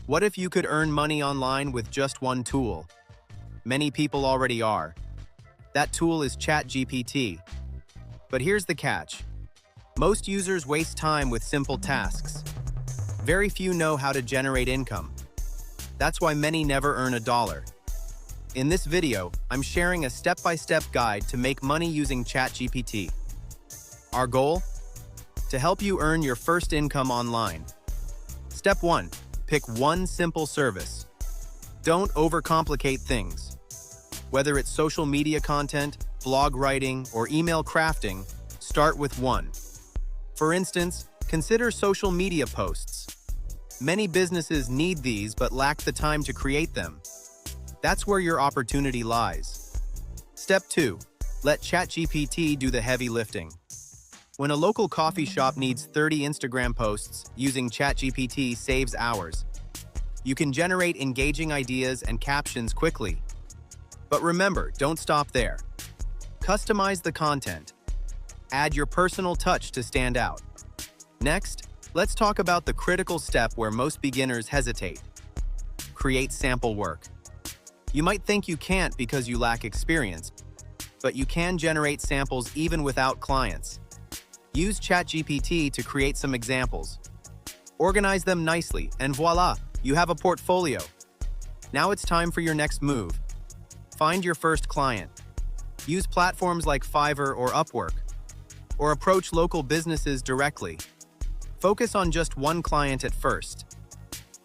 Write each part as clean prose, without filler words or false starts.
What if you could earn money online with just one tool? Many people already are. That tool is ChatGPT. But here's the catch. Most users waste time with simple tasks. Very few know how to generate income. That's why many never earn a dollar. In this video, I'm sharing a step-by-step guide to make money using ChatGPT. Our goal? To help you earn your first income online. Step 1. Pick one simple service. Don't overcomplicate things. Whether it's social media content, blog writing, or email crafting, start with one. For instance, consider social media posts. Many businesses need these but lack the time to create them. That's where your opportunity lies. Step 2. Let ChatGPT do the heavy lifting. When a local coffee shop needs 30 Instagram posts, using ChatGPT saves hours. You can generate engaging ideas and captions quickly. But remember, don't stop there. Customize the content. Add your personal touch to stand out. Next, let's talk about the critical step where most beginners hesitate. Create sample work. You might think you can't because you lack experience, but you can generate samples even without clients. Use ChatGPT to create some examples. Organize them nicely, and voila, you have a portfolio. Now it's time for your next move. Find your first client. Use platforms like Fiverr or Upwork, or approach local businesses directly. Focus on just one client at first.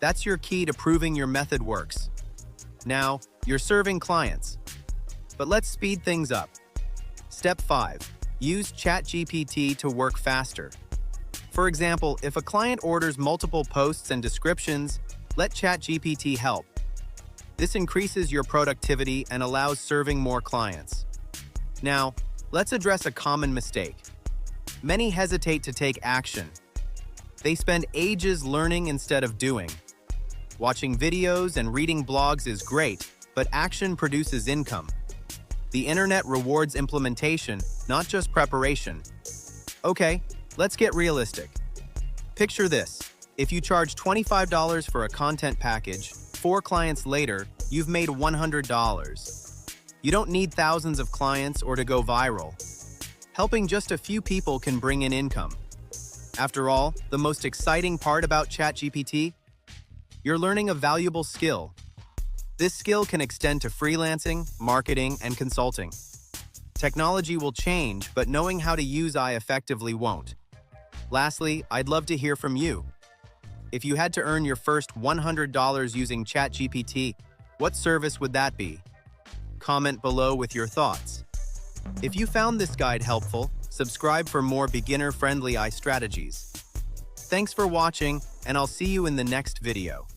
That's your key to proving your method works. Now, you're serving clients. But let's speed things up. Step 5. Use ChatGPT to work faster. For example, if a client orders multiple posts and descriptions, let ChatGPT help. This increases your productivity and allows serving more clients. Now, let's address a common mistake. Many hesitate to take action. They spend ages learning instead of doing. Watching videos and reading blogs is great, but action produces income. The internet rewards implementation, not just preparation. Okay, let's get realistic. Picture this. If you charge $25 for a content package, 4 clients later, you've made $100. You don't need thousands of clients or to go viral. Helping just a few people can bring in income. After all, the most exciting part about ChatGPT? You're learning a valuable skill. This skill can extend to freelancing, marketing, and consulting. Technology will change, but knowing how to use AI effectively won't. Lastly, I'd love to hear from you. If you had to earn your first $100 using ChatGPT, what service would that be? Comment below with your thoughts. If you found this guide helpful, subscribe for more beginner-friendly AI strategies. Thanks for watching, and I'll see you in the next video.